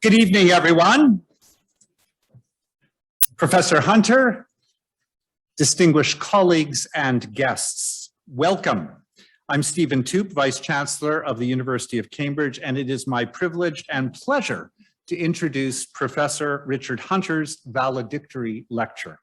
Good evening, everyone. Professor Hunter, distinguished colleagues and guests, welcome. I'm Stephen Toope, Vice-Chancellor of the University of Cambridge, and it is my privilege and pleasure to introduce Professor Richard Hunter's Valedictory lecture.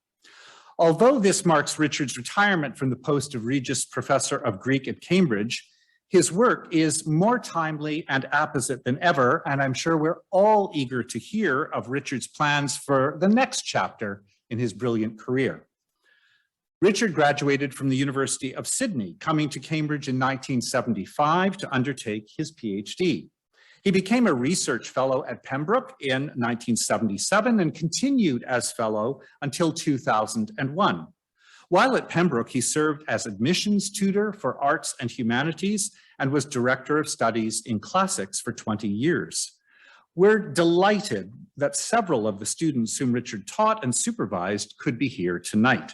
Although this marks Richard's retirement from the post of Regius Professor of Greek at Cambridge, his work is more timely and apposite than ever, and I'm sure we're all eager to hear of Richard's plans for the next chapter in his brilliant career. Richard graduated from the University of Sydney, coming to Cambridge in 1975 to undertake his PhD. He became a research fellow at Pembroke in 1977 and continued as fellow until 2001. While at Pembroke, he served as admissions tutor for arts and humanities and was director of studies in classics for 20 years. We're delighted that several of the students whom Richard taught and supervised could be here tonight.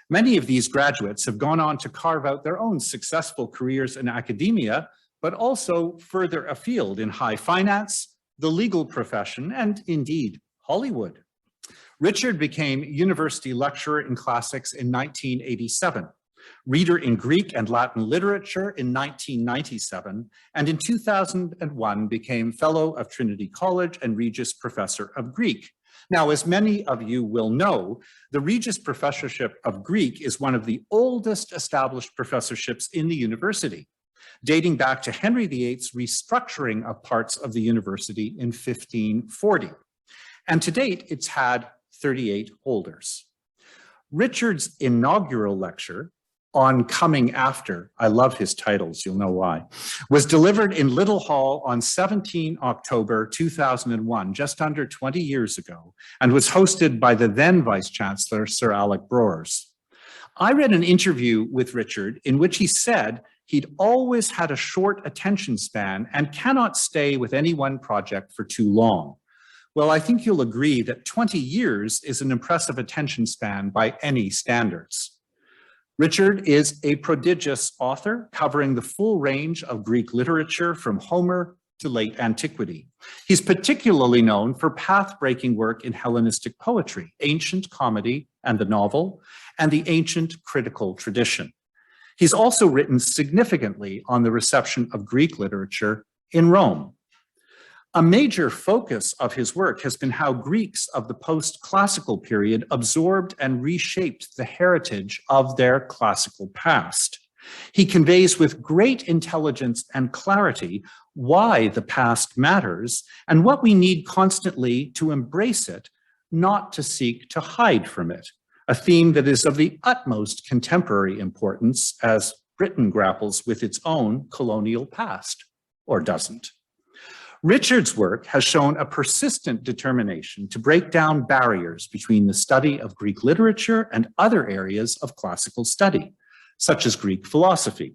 Many of these graduates have gone on to carve out their own successful careers in academia, but also further afield in high finance, the legal profession, and indeed, Hollywood. Richard became university lecturer in classics in 1987, reader in Greek and Latin literature in 1997, and in 2001 became fellow of Trinity College and Regius Professor of Greek. Now, as many of you will know, the Regius Professorship of Greek is one of the oldest established professorships in the university, dating back to Henry VIII's restructuring of parts of the university in 1540. And to date, it's had 38 holders. Richard's inaugural lecture on Coming After, I love his titles, you'll know why, was delivered in Little Hall on 17 October 2001, just under 20 years ago, and was hosted by the then Vice-Chancellor, Sir Alec Broers. I read an interview with Richard in which he said he'd always had a short attention span and cannot stay with any one project for too long. Well, I think you'll agree that 20 years is an impressive attention span by any standards. Richard is a prodigious author covering the full range of Greek literature from Homer to late antiquity. He's particularly known for path-breaking work in Hellenistic poetry, ancient comedy and the novel, and the ancient critical tradition. He's also written significantly on the reception of Greek literature in Rome. A major focus of his work has been how Greeks of the post-classical period absorbed and reshaped the heritage of their classical past. He conveys with great intelligence and clarity why the past matters and what we need constantly to embrace it, not to seek to hide from it, a theme that is of the utmost contemporary importance as Britain grapples with its own colonial past, or doesn't. Richard's work has shown a persistent determination to break down barriers between the study of Greek literature and other areas of classical study, such as Greek philosophy.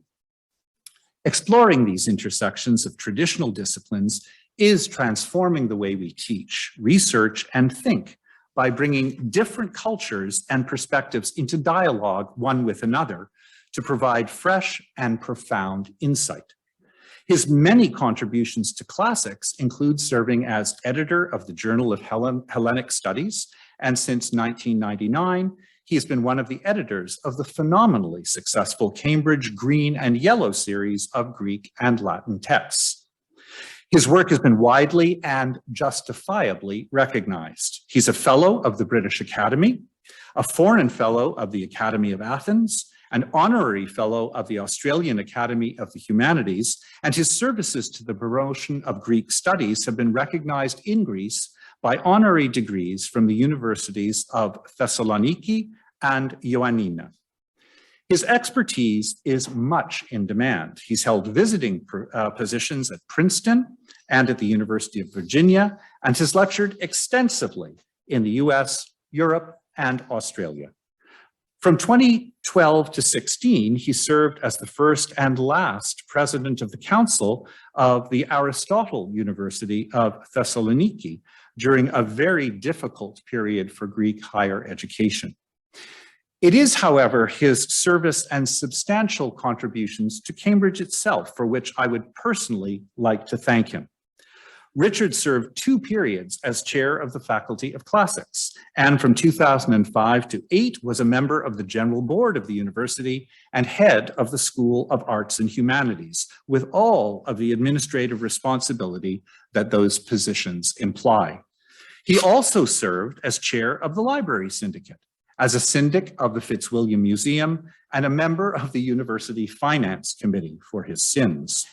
Exploring these intersections of traditional disciplines is transforming the way we teach, research, and think by bringing different cultures and perspectives into dialogue one with another to provide fresh and profound insight. His many contributions to classics include serving as editor of the Journal of Hellenic Studies, and since 1999, he has been one of the editors of the phenomenally successful Cambridge Green and Yellow series of Greek and Latin texts. His work has been widely and justifiably recognized. He's a fellow of the British Academy, a foreign fellow of the Academy of Athens, an honorary fellow of the Australian Academy of the Humanities, and his services to the promotion of Greek studies have been recognized in Greece by honorary degrees from the universities of Thessaloniki and Ioannina. His expertise is much in demand. He's held visiting positions at Princeton and at the University of Virginia, and has lectured extensively in the US, Europe, and Australia. From 2012 to 16, he served as the first and last president of the Council of the Aristotle University of Thessaloniki during a very difficult period for Greek higher education. It is, however, his service and substantial contributions to Cambridge itself for which I would personally like to thank him. Richard served 2 periods as chair of the Faculty of Classics, and from 2005 to 8 was a member of the General Board of the university and head of the School of Arts and Humanities, with all of the administrative responsibility that those positions imply. He also served as chair of the Library Syndicate, as a syndic of the Fitzwilliam Museum, and a member of the University Finance Committee for his sins.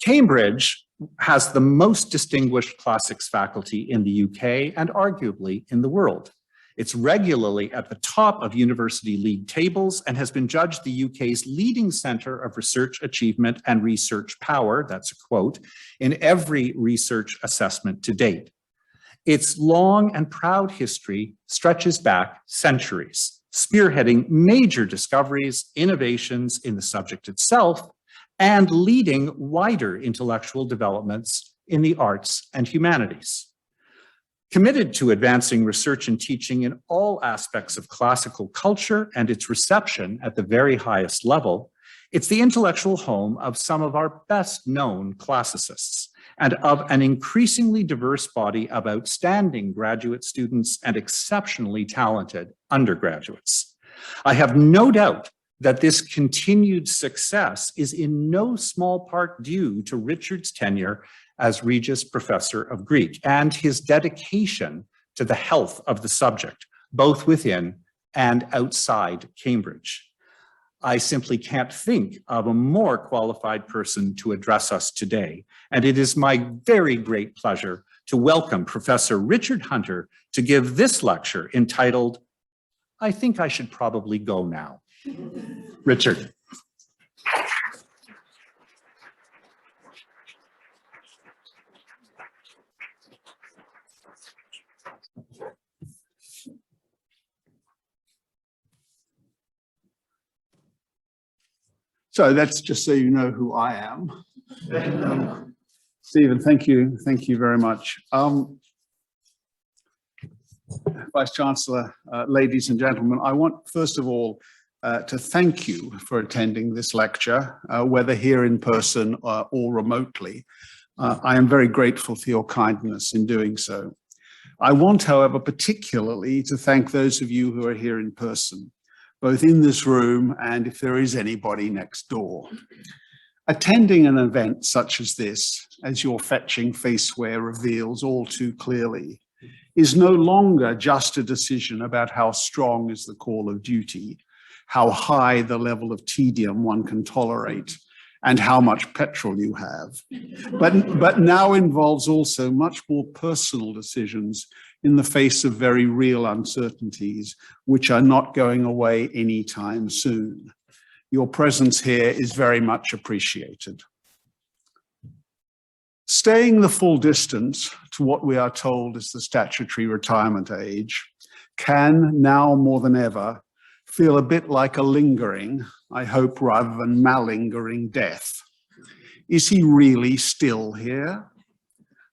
Cambridge has the most distinguished classics faculty in the UK and arguably in the world. It's regularly at the top of university league tables and has been judged the UK's leading centre of research achievement and research power, that's a quote, in every research assessment to date. Its long and proud history stretches back centuries, spearheading major discoveries, innovations in the subject itself, and leading wider intellectual developments in the arts and humanities. Committed to advancing research and teaching in all aspects of classical culture and its reception at the very highest level, it's the intellectual home of some of our best known classicists and of an increasingly diverse body of outstanding graduate students and exceptionally talented undergraduates. I have no doubt that this continued success is in no small part due to Richard's tenure as Regius Professor of Greek and his dedication to the health of the subject, both within and outside Cambridge. I simply can't think of a more qualified person to address us today, and it is my very great pleasure to welcome Professor Richard Hunter to give this lecture entitled, "I Think I Should Probably Go Now." Richard. So that's just so you know who I am. Stephen, thank you very much. Vice-Chancellor, ladies and gentlemen, I want first of all to thank you for attending this lecture, whether here in person or remotely. I am very grateful for your kindness in doing so. I want, however, particularly to thank those of you who are here in person, both in this room and if there is anybody next door. Attending an event such as this, as your fetching faceware reveals all too clearly, is no longer just a decision about how strong is the call of duty, how high the level of tedium one can tolerate, and how much petrol you have, but now involves also much more personal decisions in the face of very real uncertainties, which are not going away anytime soon. Your presence here is very much appreciated. Staying the full distance to what we are told is the statutory retirement age can, now more than ever, feel a bit like a lingering, I hope rather than malingering, death. Is he really still here?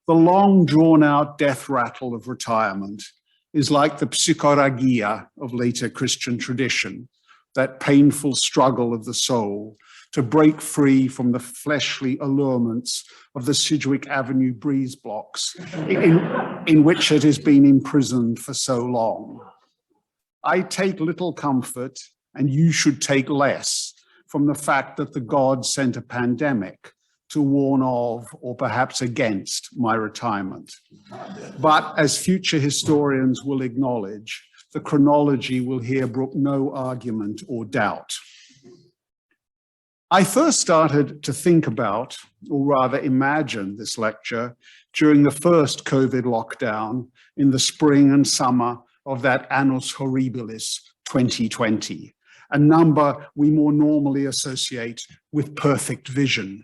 The long drawn-out death rattle of retirement is like the psychoragia of later Christian tradition, that painful struggle of the soul to break free from the fleshly allurements of the Sidgwick Avenue breeze blocks in which it has been imprisoned for so long. I take little comfort, and you should take less, from the fact that the gods sent a pandemic to warn of, or perhaps against, my retirement. But as future historians will acknowledge, the chronology will here brook no argument or doubt. I first started to think about, or rather imagine, this lecture during the first COVID lockdown in the spring and summer of that Annus Horribilis 2020, a number we more normally associate with perfect vision.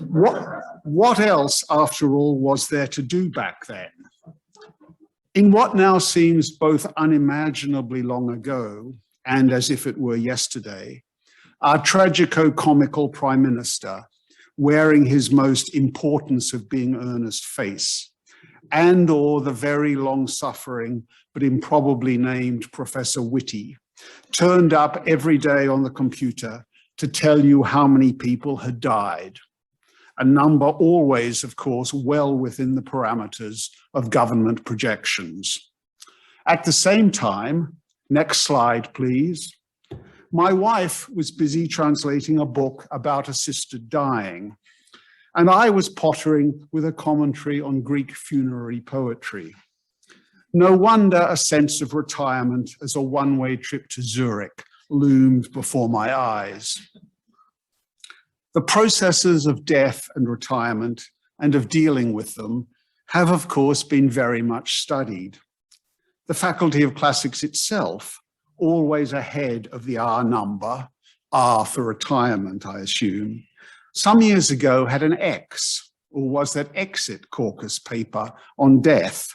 What else, after all, was there to do back then? In what now seems both unimaginably long ago and as if it were yesterday, our tragico-comical Prime Minister, wearing his most importance of being earnest face, and or the very long-suffering but improbably named Professor Whitty, turned up every day on the computer to tell you how many people had died. a number always, of course, well within the parameters of government projections. At the same time, next slide, please, my wife was busy translating a book about assisted dying, and I was pottering with a commentary on Greek funerary poetry. No wonder a sense of retirement as a one-way trip to Zurich loomed before my eyes. The processes of death and retirement and of dealing with them have, of course, been very much studied. The Faculty of Classics itself, always ahead of the R number, R for retirement, I assume, some years ago had an X, or was that exit caucus paper on death,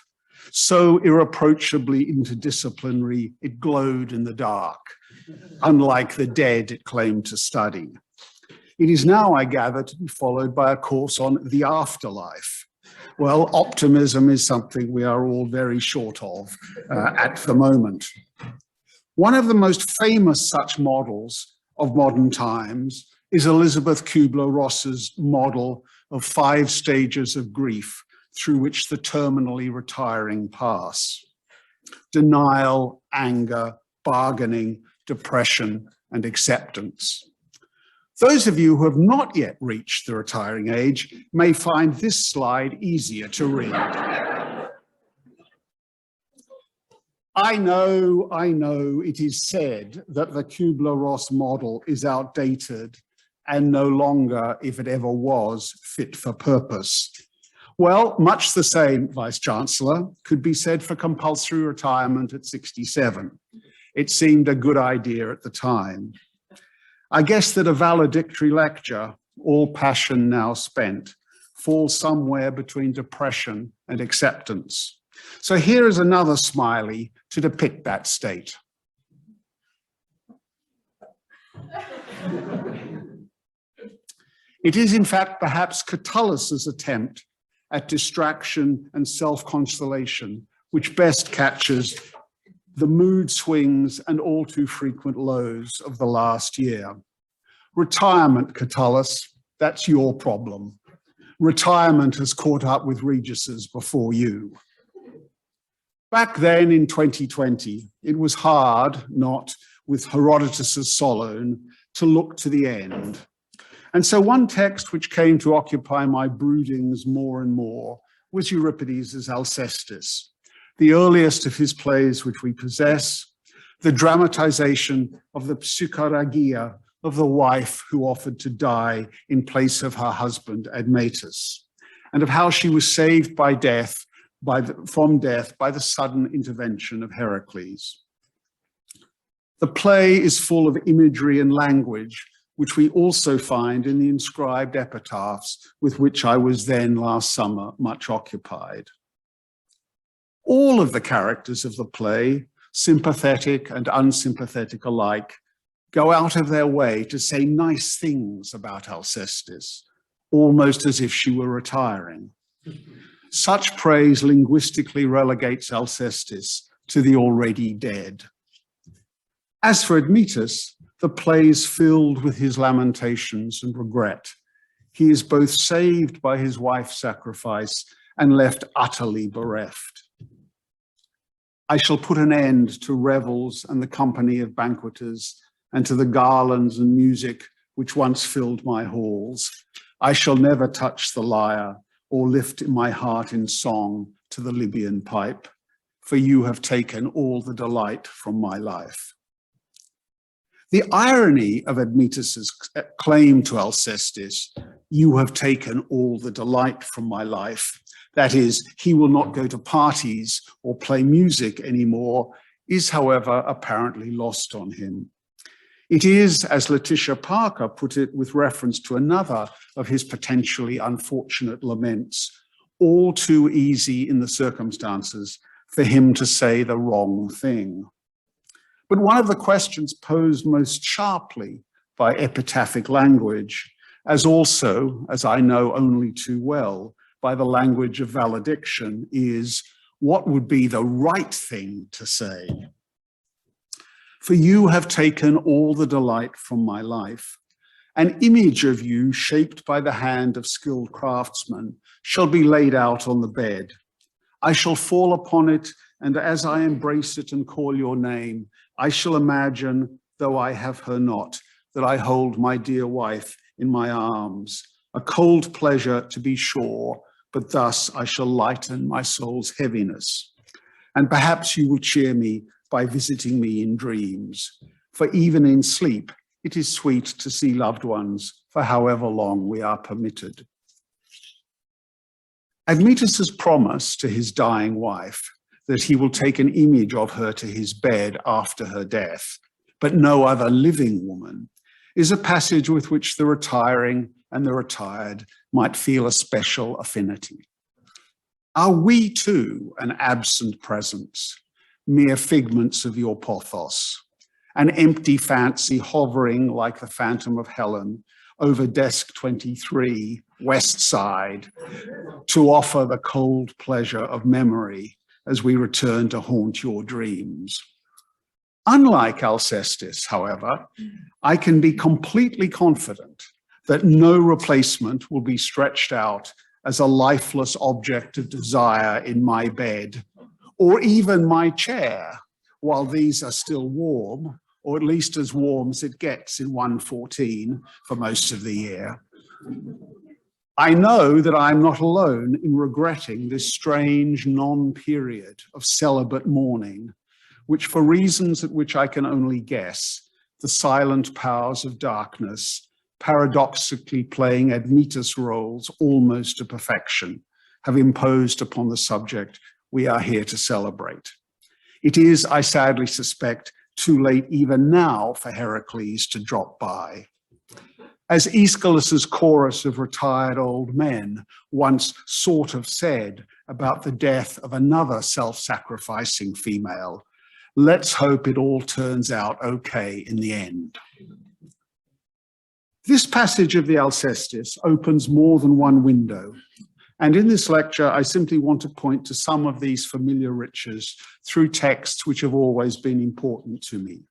so irreproachably interdisciplinary it glowed in the dark, unlike the dead it claimed to study. It is now, I gather, to be followed by a course on the afterlife. Well, optimism is something we are all very short of at the moment. One of the most famous such models of modern times is Elizabeth Kubler-Ross's model of 5 stages of grief through which the terminally retiring pass: denial, anger, bargaining, depression, and acceptance. Those of you who have not yet reached the retiring age may find this slide easier to read. I know, it is said that the Kubler-Ross model is outdated and no longer, if it ever was, fit for purpose. Well, much the same, Vice-Chancellor, could be said for compulsory retirement at 67. It seemed a good idea at the time. I guess that a valedictory lecture, all passion now spent, falls somewhere between depression and acceptance. So here is another smiley to depict that state. It is, in fact, perhaps Catullus's attempt at distraction and self-consolation which best catches the mood swings and all too frequent lows of the last year. Retirement, Catullus, that's your problem. Retirement has caught up with Regius's before you. Back then in 2020, it was hard, not with Herodotus's Solon, to look to the end. And so one text which came to occupy my broodings more and more was Euripides' Alcestis, the earliest of his plays which we possess, the dramatization of the psychorrhagia of the wife who offered to die in place of her husband Admetus, and of how she was saved by death, from death by the sudden intervention of Heracles. The play is full of imagery and language, which we also find in the inscribed epitaphs with which I was then last summer much occupied. All of the characters of the play, sympathetic and unsympathetic alike, go out of their way to say nice things about Alcestis, almost as if she were retiring. Such praise linguistically relegates Alcestis to the already dead. As for Admetus, the play is filled with his lamentations and regret. He is both saved by his wife's sacrifice and left utterly bereft. I shall put an end to revels and the company of banqueters and to the garlands and music which once filled my halls. I shall never touch the lyre or lift my heart in song to the Libyan pipe, for you have taken all the delight from my life. The irony of Admetus's claim to Alcestis, you have taken all the delight from my life, that is, he will not go to parties or play music anymore, is, however, apparently lost on him. It is, as Letitia Parker put it with reference to another of his potentially unfortunate laments, all too easy in the circumstances for him to say the wrong thing. But one of the questions posed most sharply by epitaphic language, as also, as I know only too well, by the language of valediction, is what would be the right thing to say? For you have taken all the delight from my life. An image of you shaped by the hand of skilled craftsmen shall be laid out on the bed. I shall fall upon it, and as I embrace it and call your name, I shall imagine, though I have her not, that I hold my dear wife in my arms. A cold pleasure, to be sure, but thus I shall lighten my soul's heaviness. And perhaps you will cheer me by visiting me in dreams. For even in sleep, it is sweet to see loved ones for however long we are permitted. Admittus's promise to his dying wife that he will take an image of her to his bed after her death, but no other living woman, is a passage with which the retiring and the retired might feel a special affinity. Are we too an absent presence, mere figments of your pothos, an empty fancy hovering like the phantom of Helen over desk 23, west side, to offer the cold pleasure of memory as we return to haunt your dreams? Unlike Alcestis, however, I can be completely confident that no replacement will be stretched out as a lifeless object of desire in my bed, or even my chair, while these are still warm, or at least as warm as it gets in 114 for most of the year. I know that I'm not alone in regretting this strange non-period of celibate mourning, which, for reasons at which I can only guess, the silent powers of darkness, paradoxically playing Admittus roles almost to perfection, have imposed upon the subject we are here to celebrate. It is, I sadly suspect, too late even now for Heracles to drop by. As Aeschylus's chorus of retired old men once sort of said about the death of another self-sacrificing female, let's hope it all turns out okay in the end. This passage of the Alcestis opens more than one window, and in this lecture I simply want to point to some of these familiar riches through texts which have always been important to me.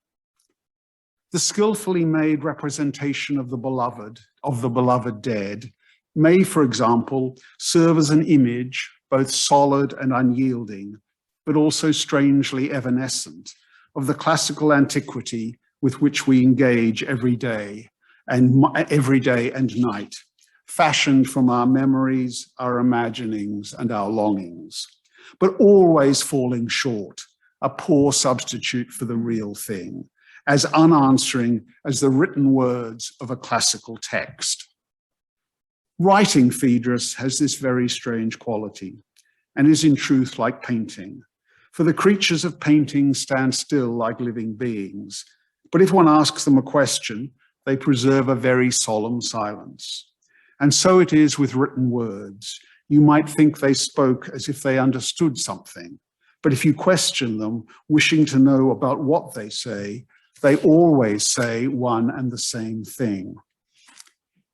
The skillfully made representation of the beloved dead may, for example, serve as an image, both solid and unyielding, but also strangely evanescent, of the classical antiquity with which we engage every day and night, fashioned from our memories, our imaginings, and our longings, but always falling short, a poor substitute for the real thing, as unanswering as the written words of a classical text. Writing Phaedrus has this very strange quality, and is in truth like painting. For the creatures of painting stand still like living beings, but if one asks them a question, they preserve a very solemn silence. And so it is with written words. You might think they spoke as if they understood something, but if you question them, wishing to know about what they always say one and the same thing.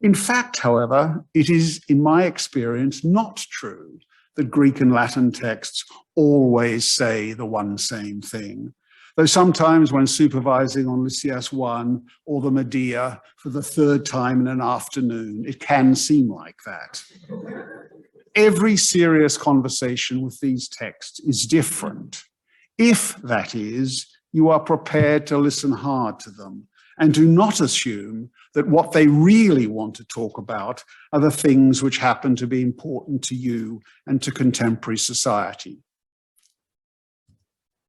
In fact, however, it is, in my experience, not true that Greek and Latin texts always say the one same thing, though sometimes when supervising on Lysias 1 or the Medea for the third time in an afternoon, it can seem like that. Every serious conversation with these texts is different, if, that is, you are prepared to listen hard to them and do not assume that what they really want to talk about are the things which happen to be important to you and to contemporary society.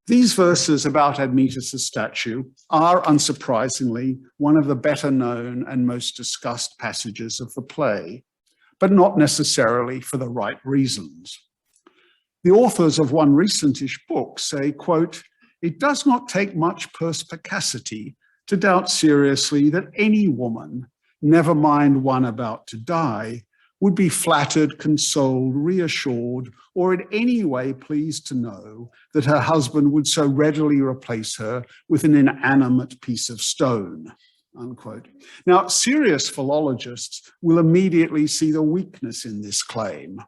These verses about Admittus's statue are, unsurprisingly, one of the better known and most discussed passages of the play, but not necessarily for the right reasons. The authors of one recentish book say, quote, "It does not take much perspicacity to doubt seriously that any woman, never mind one about to die, would be flattered, consoled, reassured, or in any way pleased to know that her husband would so readily replace her with an inanimate piece of stone," unquote. Now, serious philologists will immediately see the weakness in this claim.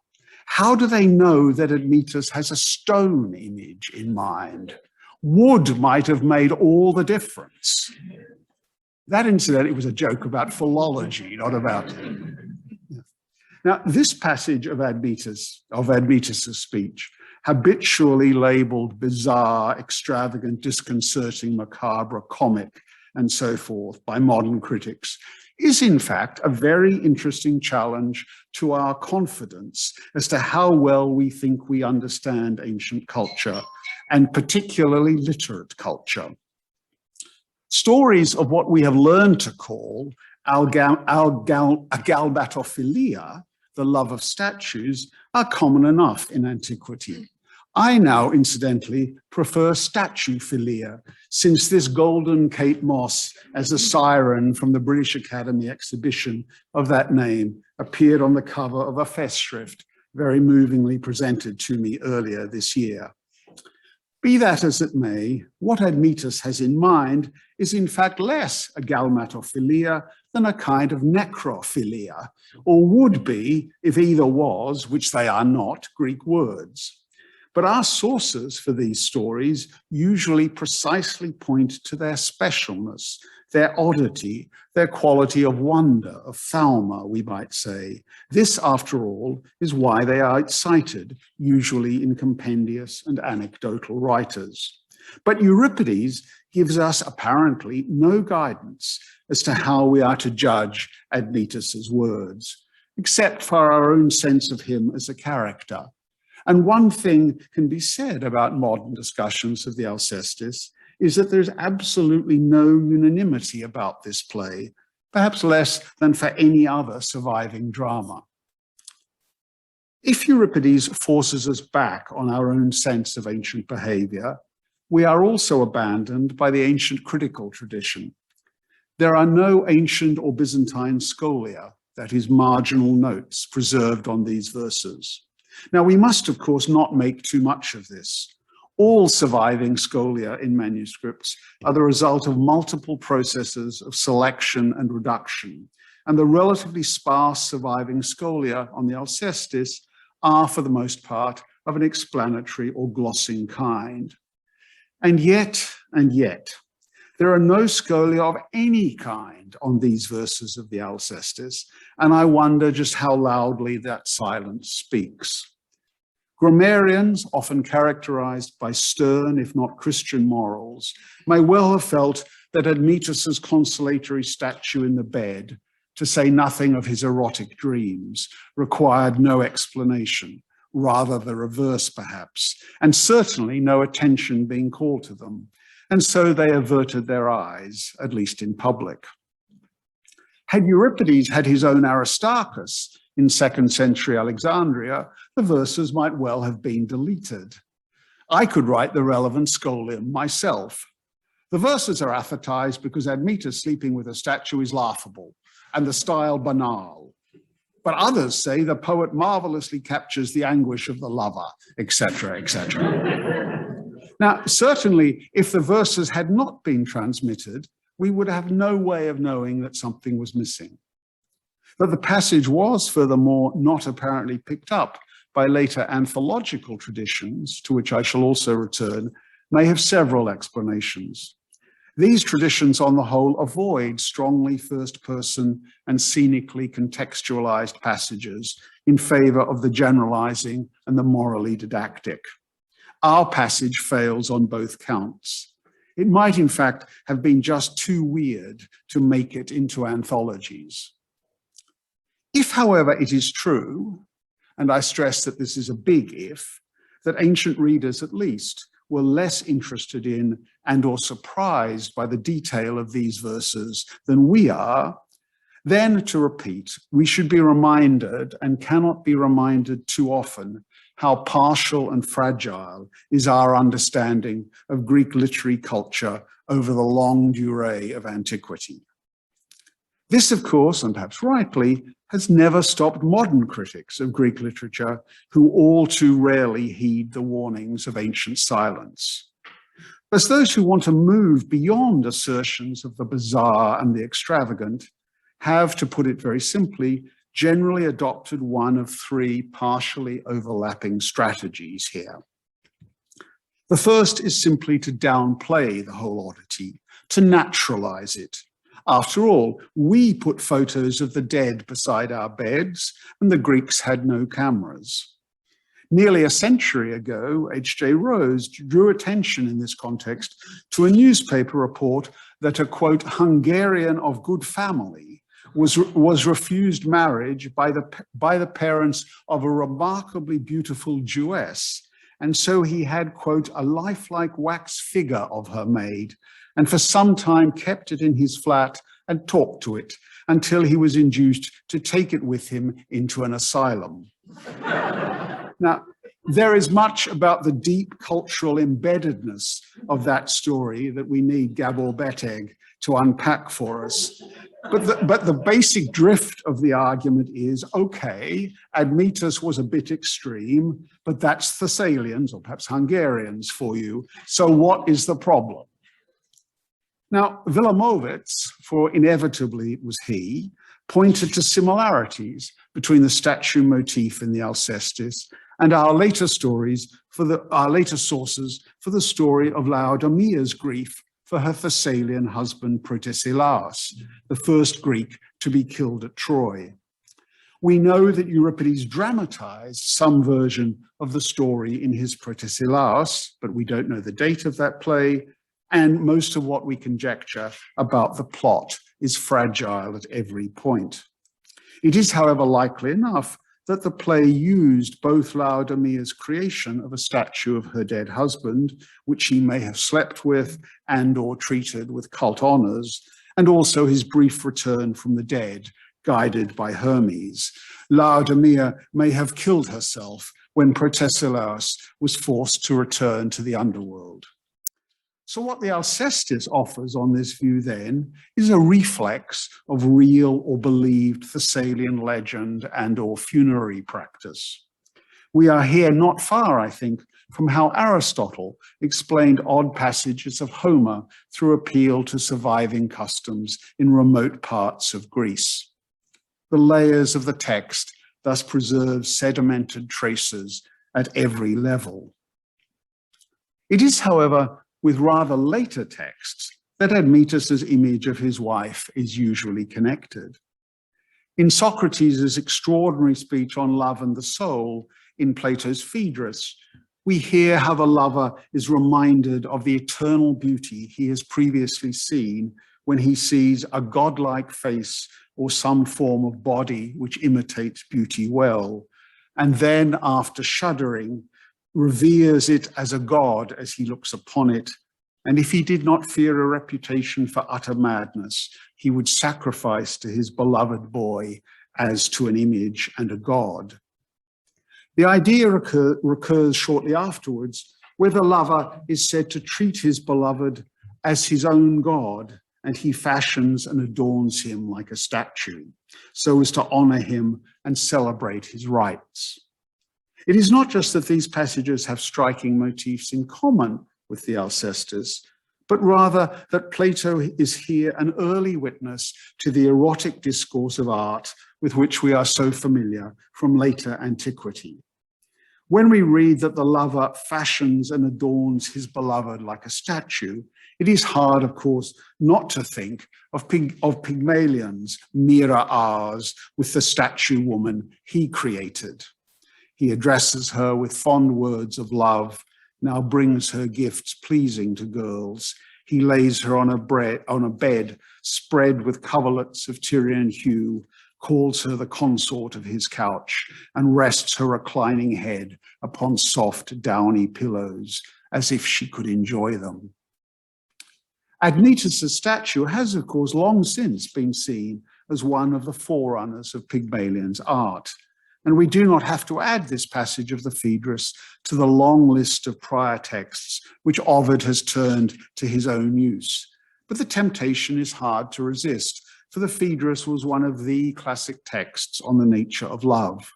How do they know that Admittus has a stone image in mind? Wood might have made all the difference. That incidentally was a joke about philology, not about. Now, this passage of Admittances' speech, habitually labeled bizarre, extravagant, disconcerting, macabre, comic, and so forth by modern critics, is in fact a very interesting challenge to our confidence as to how well we think we understand ancient culture, and particularly literate culture. Stories of what we have learned to call agalmatophilia, the love of statues, are common enough in antiquity. I now, incidentally, prefer statue-philia, since this golden Kate Moss as a siren from the British Academy exhibition of that name appeared on the cover of a festschrift very movingly presented to me earlier this year. Be that as it may, what Admetus has in mind is in fact less agalmatophilia than a kind of necrophilia, or would be if either was, which they are not, Greek words. But our sources for these stories usually precisely point to their specialness, their oddity, their quality of wonder, of thalma, we might say. This, after all, is why they are cited, usually in compendious and anecdotal writers. But Euripides gives us apparently no guidance as to how we are to judge Admetus's words, except for our own sense of him as a character. And one thing can be said about modern discussions of the Alcestis is that there's absolutely no unanimity about this play, perhaps less than for any other surviving drama. If Euripides forces us back on our own sense of ancient behavior, we are also abandoned by the ancient critical tradition. There are no ancient or Byzantine scholia, that is, marginal notes, preserved on these verses. Now, we must, of course, not make too much of this. All surviving scholia in manuscripts are the result of multiple processes of selection and reduction, and the relatively sparse surviving scholia on the Alcestis are, for the most part, of an explanatory or glossing kind. And yet, there are no scholia of any kind on these verses of the Alcestis, and I wonder just how loudly that silence speaks. Grammarians, often characterized by stern, if not Christian morals, may well have felt that Admetus's consolatory statue in the bed, to say nothing of his erotic dreams, required no explanation, rather the reverse perhaps, and certainly no attention being called to them. And so they averted their eyes, at least in public. Had Euripides had his own Aristarchus in 2nd century Alexandria, the verses might well have been deleted. I could write the relevant scholium myself. The verses are aphatized because Admetus sleeping with a statue is laughable and the style banal. But others say the poet marvelously captures the anguish of the lover, etc., etc. Now, certainly, if the verses had not been transmitted, we would have no way of knowing that something was missing. But the passage was, furthermore, not apparently picked up by later anthological traditions, to which I shall also return, may have several explanations. These traditions, on the whole, avoid strongly first-person and scenically contextualized passages in favor of the generalizing and the morally didactic. Our passage fails on both counts. It might, in fact, have been just too weird to make it into anthologies. If, however, it is true, and I stress that this is a big if, that ancient readers at least were less interested in and or surprised by the detail of these verses than we are, then, to repeat, we should be reminded and cannot be reminded too often how partial and fragile is our understanding of Greek literary culture over the long durée of antiquity. This, of course, and perhaps rightly, has never stopped modern critics of Greek literature who all too rarely heed the warnings of ancient silence. As those who want to move beyond assertions of the bizarre and the extravagant have, to put it very simply, generally adopted one of three partially overlapping strategies here. The first is simply to downplay the whole oddity, to naturalize it, After all, we put photos of the dead beside our beds, and the Greeks had no cameras. Nearly a century ago, H.J. Rose drew attention in this context to a newspaper report that a, quote, Hungarian of good family was refused marriage by the parents of a remarkably beautiful Jewess. And so he had, quote, a lifelike wax figure of her made, and for some time kept it in his flat and talked to it until he was induced to take it with him into an asylum. Now, there is much about the deep cultural embeddedness of that story that we need Gabor Beteg to unpack for us. But the basic drift of the argument is, okay, Admetus was a bit extreme, but that's Thessalians or perhaps Hungarians for you. So what is the problem? Now, Wilamowitz, for inevitably it was he, pointed to similarities between the statue motif in the Alcestis and our later sources for the story of Laodamea's grief for her Thessalian husband Protesilaus, the first Greek to be killed at Troy. We know that Euripides dramatized some version of the story in his Protesilaus, but we don't know the date of that play, and most of what we conjecture about the plot is fragile at every point. It is, however, likely enough that the play used both Laodamea's creation of a statue of her dead husband, which he may have slept with and or treated with cult honors, and also his brief return from the dead, guided by Hermes. Laodamea may have killed herself when Protesilaus was forced to return to the underworld. So what the Alcestis offers on this view then is a reflex of real or believed Thessalian legend and or funerary practice. We are here not far, I think, from how Aristotle explained odd passages of Homer through appeal to surviving customs in remote parts of Greece. The layers of the text thus preserve sedimented traces at every level. It is, however, with rather later texts that Admetus's image of his wife is usually connected. In Socrates' extraordinary speech on love and the soul in Plato's Phaedrus, we hear how the lover is reminded of the eternal beauty he has previously seen when he sees a godlike face or some form of body which imitates beauty well, and then, after shuddering, reveres it as a god as he looks upon it, and if he did not fear a reputation for utter madness, he would sacrifice to his beloved boy as to an image and a god. The idea recurs shortly afterwards, where the lover is said to treat his beloved as his own god, and he fashions and adorns him like a statue, so as to honor him and celebrate his rights. It is not just that these passages have striking motifs in common with the Alcestis, but rather that Plato is here an early witness to the erotic discourse of art with which we are so familiar from later antiquity. When we read that the lover fashions and adorns his beloved like a statue, it is hard, of course, not to think of Pygmalion's Mira Ars with the statue woman he created. He addresses her with fond words of love, now brings her gifts pleasing to girls. He lays her on a bed spread with coverlets of Tyrian hue, calls her the consort of his couch, and rests her reclining head upon soft, downy pillows, as if she could enjoy them. Admetus' statue has, of course, long since been seen as one of the forerunners of Pygmalion's art. And we do not have to add this passage of the Phaedrus to the long list of prior texts which Ovid has turned to his own use. But the temptation is hard to resist, for the Phaedrus was one of the classic texts on the nature of love.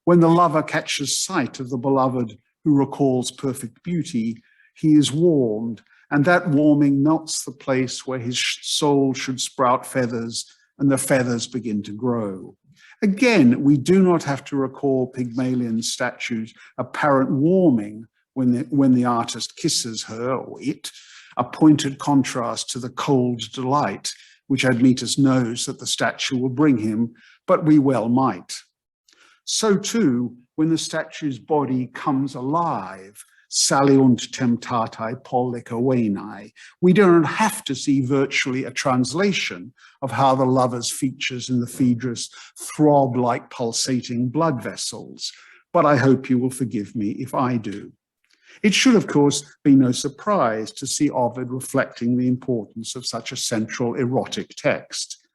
When the lover catches sight of the beloved who recalls perfect beauty, he is warmed, and that warming melts the place where his soul should sprout feathers, and the feathers begin to grow. Again, we do not have to recall Pygmalion's statue's apparent warming when the artist kisses her or it, a pointed contrast to the cold delight which Admetus knows that the statue will bring him, but we well might. So too, when the statue's body comes alive, saliunt temptatae pollica venae, we don't have to see virtually a translation of how the lover's features in the Phaedrus throb like pulsating blood vessels, but I hope you will forgive me if I do. It should, of course, be no surprise to see Ovid reflecting the importance of such a central erotic text.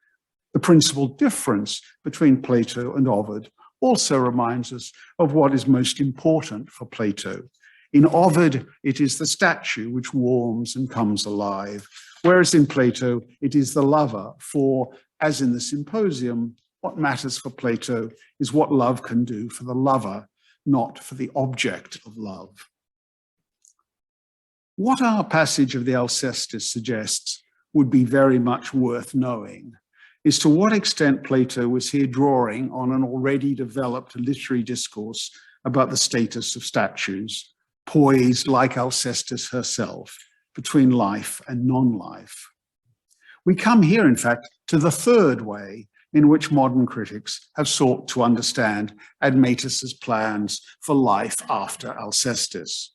The principal difference between Plato and Ovid also reminds us of what is most important for Plato. In Ovid, it is the statue which warms and comes alive, whereas in Plato, it is the lover, for, as in the Symposium, what matters for Plato is what love can do for the lover, not for the object of love. What our passage of the Alcestis suggests would be very much worth knowing is to what extent Plato was here drawing on an already developed literary discourse about the status of statues, poised like Alcestis herself between life and non-life. We come here, in fact, to the third way in which modern critics have sought to understand Admetus's plans for life after Alcestis.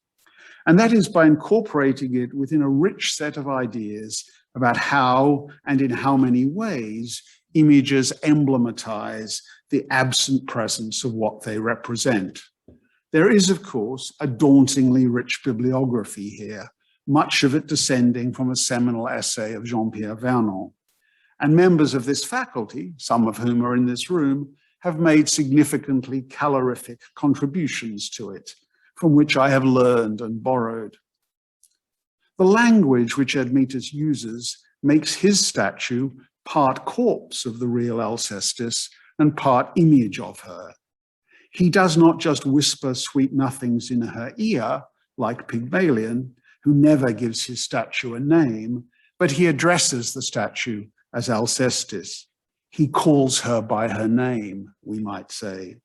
And that is by incorporating it within a rich set of ideas about how and in how many ways images emblematize the absent presence of what they represent. There is, of course, a dauntingly rich bibliography here, much of it descending from a seminal essay of Jean-Pierre Vernon. And members of this faculty, some of whom are in this room, have made significantly calorific contributions to it, from which I have learned and borrowed. The language which Admetus uses makes his statue part corpse of the real Alcestis and part image of her. He does not just whisper sweet nothings in her ear, like Pygmalion, who never gives his statue a name, but he addresses the statue as Alcestis. He calls her by her name, we might say.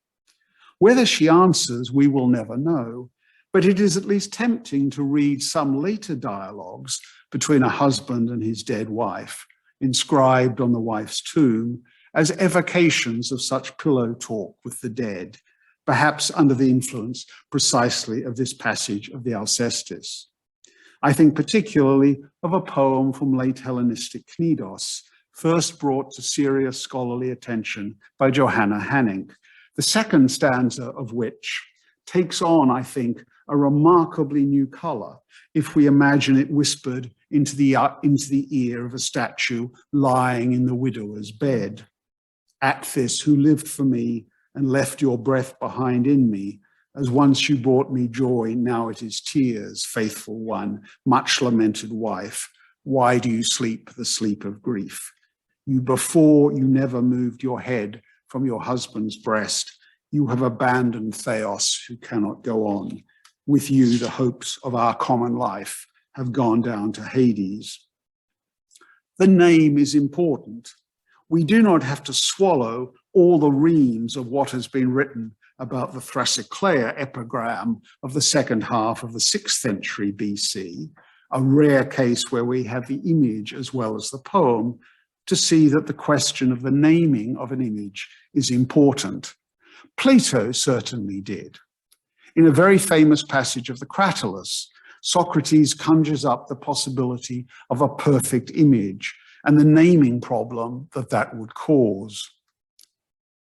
Whether she answers, we will never know, but it is at least tempting to read some later dialogues between a husband and his dead wife, inscribed on the wife's tomb, as evocations of such pillow talk with the dead, perhaps under the influence precisely of this passage of the Alcestis. I think particularly of a poem from late Hellenistic Knidos, first brought to serious scholarly attention by Johanna Hanink, the second stanza of which takes on, I think, a remarkably new color if we imagine it whispered into the ear of a statue lying in the widower's bed. Atthis, who lived for me and left your breath behind in me, as once you brought me joy, now it is tears, faithful one, much lamented wife, why do you sleep the sleep of grief? You before you never moved your head from your husband's breast, you have abandoned Theos who cannot go on. With you, the hopes of our common life have gone down to Hades. The name is important. We do not have to swallow all the reams of what has been written about the Thrasiclea epigram of the second half of the 6th century BC, a rare case where we have the image as well as the poem, to see that the question of the naming of an image is important. Plato certainly did. In a very famous passage of the Cratylus, Socrates conjures up the possibility of a perfect image and the naming problem that that would cause.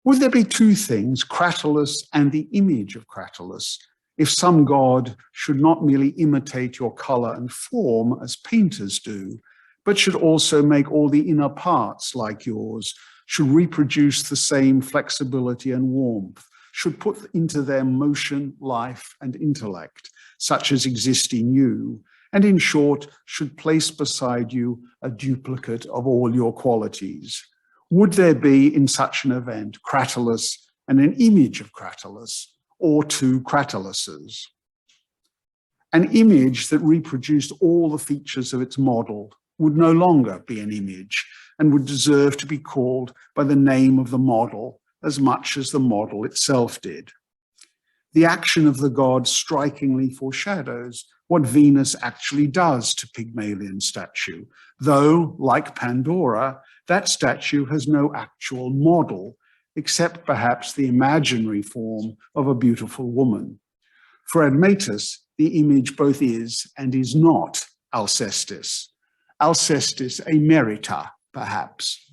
Would there be two things, Cratylus and the image of Cratylus, if some god should not merely imitate your color and form as painters do, but should also make all the inner parts like yours, should reproduce the same flexibility and warmth, should put into them motion, life, and intellect, such as exist in you, and in short, should place beside you a duplicate of all your qualities? Would there be in such an event Cratylus and an image of Cratylus, or two Cratyluses? An image that reproduced all the features of its model would no longer be an image and would deserve to be called by the name of the model as much as the model itself did. The action of the god strikingly foreshadows what Venus actually does to Pygmalion's statue, though, like Pandora, that statue has no actual model, except perhaps the imaginary form of a beautiful woman. For Admetus, the image both is and is not alcestis. Alcestis emerita, perhaps.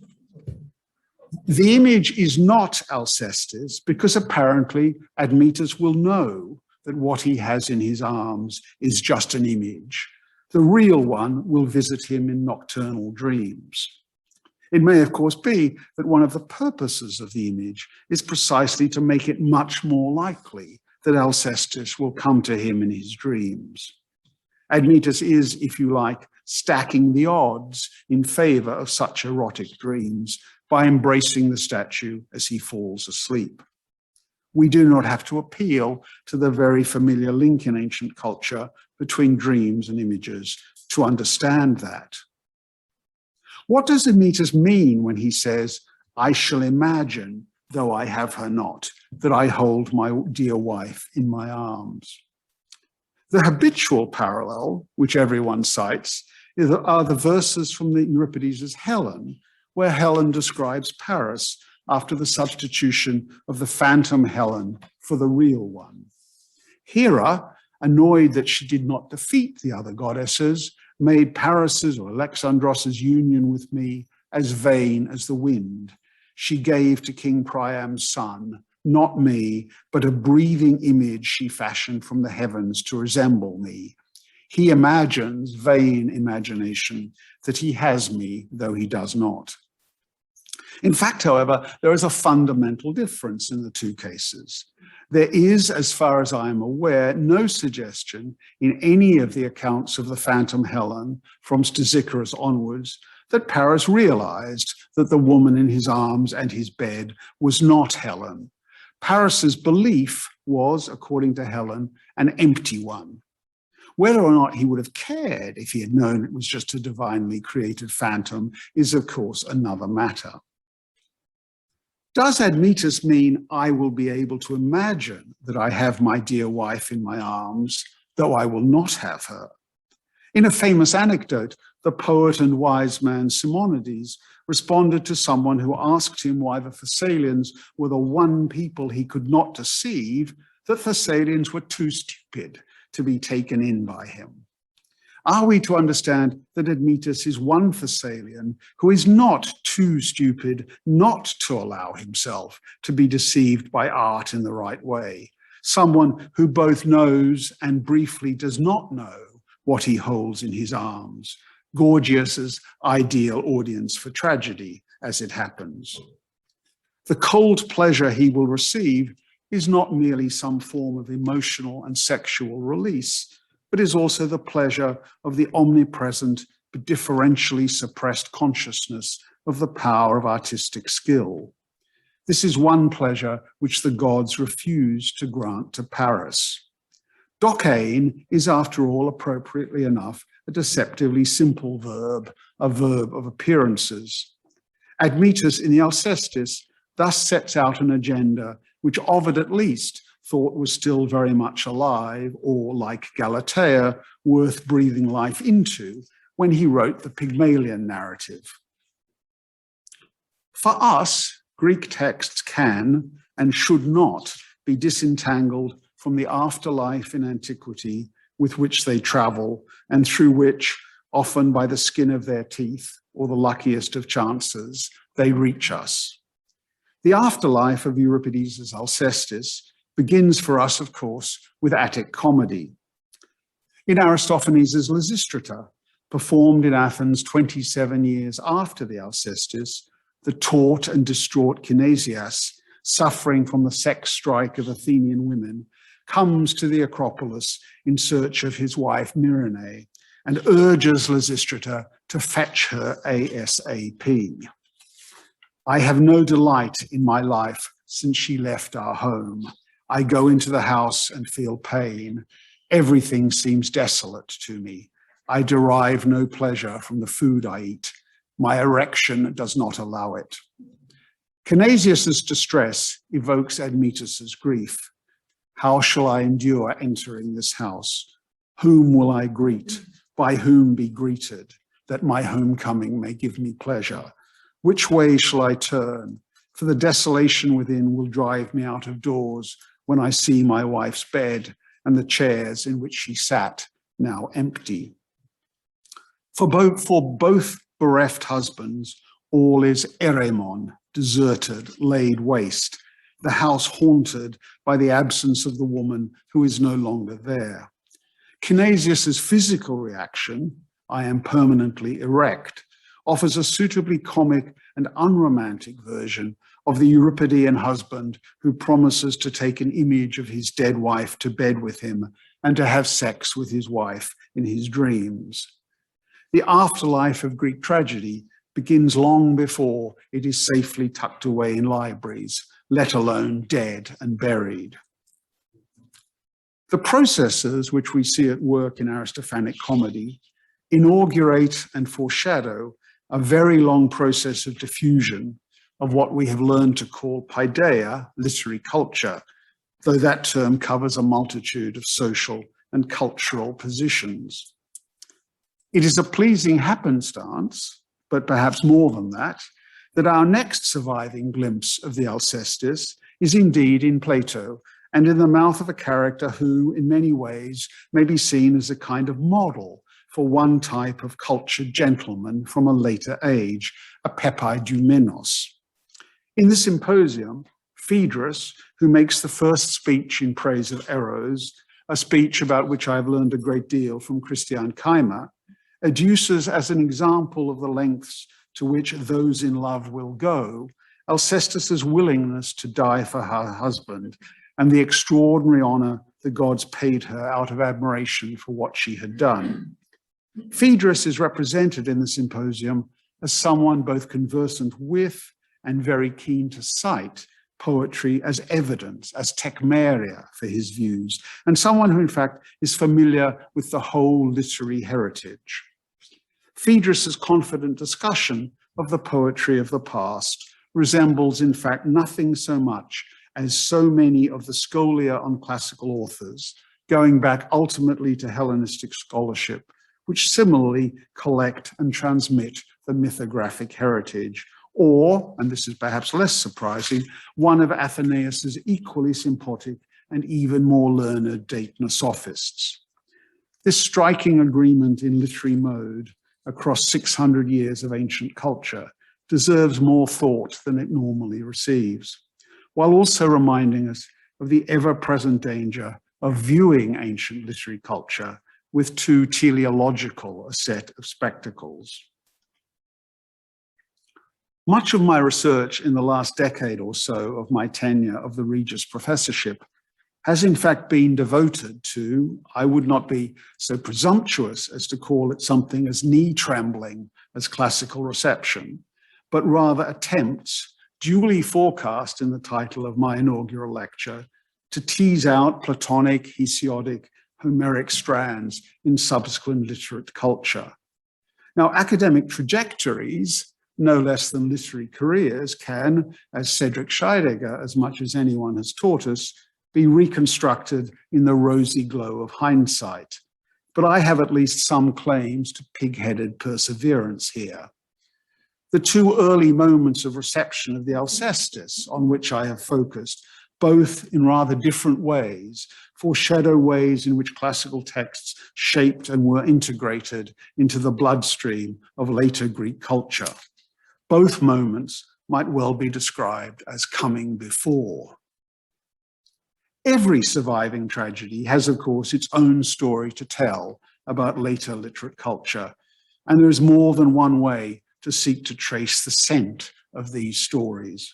The image is not alcestis because apparently Admetus will know that what he has in his arms is just an image. The real one will visit him in nocturnal dreams. It may, of course, be that one of the purposes of the image is precisely to make it much more likely that Alcestis will come to him in his dreams. Admetus is, if you like, stacking the odds in favor of such erotic dreams by embracing the statue as he falls asleep. We do not have to appeal to the very familiar link in ancient culture between dreams and images to understand that. What does Admetus mean when he says, "I shall imagine, though I have her not, that I hold my dear wife in my arms"? The habitual parallel, which everyone cites, are the verses from the Euripides' Helen, where Helen describes Paris after the substitution of the phantom Helen for the real one. Hera, annoyed that she did not defeat the other goddesses, made Paris's or Alexandros' union with me as vain as the wind. She gave to King Priam's son, not me, but a breathing image she fashioned from the heavens to resemble me. He imagines, vain imagination, that he has me, though he does not. In fact, however, there is a fundamental difference in the two cases. There is, as far as I am aware, no suggestion in any of the accounts of the phantom Helen from Stesichorus onwards that Paris realized that the woman in his arms and his bed was not Helen. Paris's belief was, according to Helen, an empty one. Whether or not he would have cared if he had known it was just a divinely created phantom is, of course, another matter. Does Admetus mean I will be able to imagine that I have my dear wife in my arms, though I will not have her? In a famous anecdote, the poet and wise man Simonides responded to someone who asked him why the Thessalians were the one people he could not deceive, that Thessalians were too stupid to be taken in by him. Are we to understand that Admetus is one Thessalian who is not too stupid not to allow himself to be deceived by art in the right way? Someone who both knows and briefly does not know what he holds in his arms. Gorgias's ideal audience for tragedy, as it happens. The cold pleasure he will receive is not merely some form of emotional and sexual release, but is also the pleasure of the omnipresent but differentially suppressed consciousness of the power of artistic skill. This is one pleasure which the gods refuse to grant to Paris. Dokein is, after all, appropriately enough, a deceptively simple verb, a verb of appearances. Admetus in the Alcestis thus sets out an agenda which Ovid at least thought was still very much alive, or, like Galatea, worth breathing life into when he wrote the Pygmalion narrative. For us, Greek texts can and should not be disentangled from the afterlife in antiquity with which they travel and through which, often by the skin of their teeth or the luckiest of chances, they reach us. The afterlife of Euripides' Alcestis begins for us, of course, with Attic comedy. In Aristophanes' Lysistrata, performed in Athens 27 years after the Alcestis, the taut and distraught Kinesias, suffering from the sex strike of Athenian women, comes to the Acropolis in search of his wife Myrine and urges Lysistrata to fetch her ASAP. "I have no delight in my life since she left our home. I go into the house and feel pain. Everything seems desolate to me. I derive no pleasure from the food I eat. My erection does not allow it." Kinesias' distress evokes Admetus' grief. "How shall I endure entering this house? Whom will I greet? By whom be greeted, that my homecoming may give me pleasure? Which way shall I turn? For the desolation within will drive me out of doors when I see my wife's bed and the chairs in which she sat now empty. For both bereft husbands, all is eremon, deserted, laid waste, the house haunted by the absence of the woman who is no longer there. Kinesius's physical reaction, I am permanently erect, offers a suitably comic and unromantic version of the Euripidean husband who promises to take an image of his dead wife to bed with him and to have sex with his wife in his dreams. The afterlife of Greek tragedy begins long before it is safely tucked away in libraries, let alone dead and buried. The processes which we see at work in Aristophanic comedy inaugurate and foreshadow a very long process of diffusion of what we have learned to call paideia, literary culture, though that term covers a multitude of social and cultural positions. It is a pleasing happenstance, but perhaps more than that our next surviving glimpse of the alcestis is indeed in Plato and in the mouth of a character who, in many ways, may be seen as a kind of model for one type of cultured gentleman from a later age, a pepaidumenos. In the symposium, Phaedrus, who makes the first speech in praise of Eros, a speech about which I've learned a great deal from Christian Keimer, adduces as an example of the lengths to which those in love will go, Alcestis's willingness to die for her husband and the extraordinary honor the gods paid her out of admiration for what she had done. Phaedrus is represented in the symposium as someone both conversant with and very keen to cite poetry as evidence, as tekmeria for his views, and someone who in fact is familiar with the whole literary heritage. Phaedrus's confident discussion of the poetry of the past resembles in fact nothing so much as so many of the scholia on classical authors, going back ultimately to Hellenistic scholarship, which similarly collect and transmit the mythographic heritage, or, and this is perhaps less surprising, one of Athenaeus's equally sympathetic and even more learned Deipnosophists. This striking agreement in literary mode across 600 years of ancient culture deserves more thought than it normally receives, while also reminding us of the ever-present danger of viewing ancient literary culture with too teleological a set of spectacles. Much of my research in the last decade or so of my tenure of the Regius professorship has in fact been devoted to, I would not be so presumptuous as to call it something as knee-trembling as classical reception, but rather attempts, duly forecast in the title of my inaugural lecture, to tease out Platonic, Hesiodic, Homeric strands in subsequent literate culture. Now, academic trajectories, no less than literary careers, can, as Cedric Scheidegger, as much as anyone has taught us, be reconstructed in the rosy glow of hindsight. But I have at least some claims to pig-headed perseverance here. The two early moments of reception of the alcestis, on which I have focused, both in rather different ways, foreshadow ways in which classical texts shaped and were integrated into the bloodstream of later Greek culture. Both moments might well be described as coming before. Every surviving tragedy has, of course, its own story to tell about later literate culture, and there is more than one way to seek to trace the scent of these stories.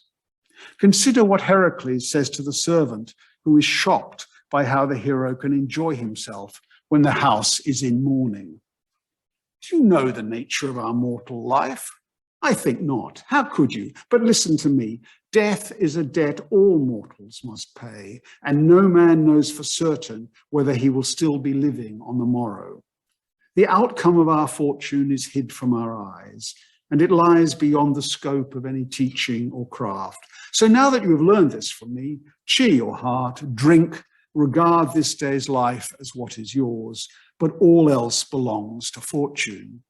Consider what Heracles says to the servant who is shocked by how the hero can enjoy himself when the house is in mourning. Do you know the nature of our mortal life? I think not. How could you? But listen to me. Death is a debt all mortals must pay, and no man knows for certain whether he will still be living on the morrow. The outcome of our fortune is hid from our eyes, and it lies beyond the scope of any teaching or craft. So now that you have learned this from me, cheer your heart, drink, regard this day's life as what is yours, but all else belongs to fortune.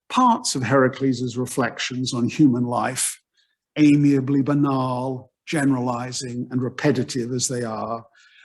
Parts of Heracles' reflections on human life, amiably banal, generalizing and repetitive as they are,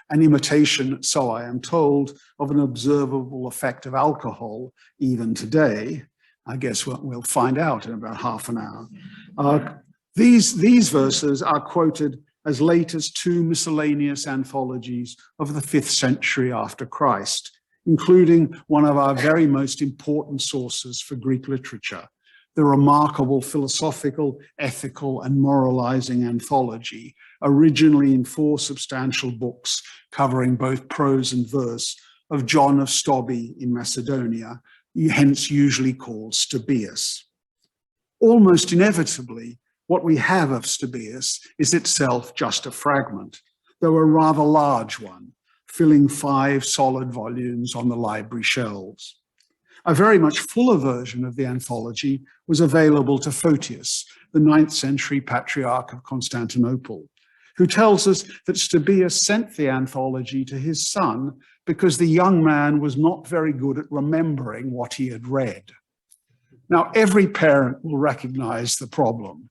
an imitation, so I am told, of an observable effect of alcohol even today. I guess we'll find out in about half an hour. These verses are quoted as late as two miscellaneous anthologies of the 5th century after Christ, including one of our very most important sources for Greek literature, the remarkable philosophical, ethical, and moralizing anthology, originally in 4 substantial books covering both prose and verse, of John of Stobi in Macedonia, hence usually called Stobaeus. Almost inevitably, what we have of Stobaeus is itself just a fragment, though a rather large one, filling 5 solid volumes on the library shelves. A very much fuller version of the anthology was available to Photius, the 9th century patriarch of Constantinople, who tells us that Stobaeus sent the anthology to his son because the young man was not very good at remembering what he had read. Now, every parent will recognize the problem.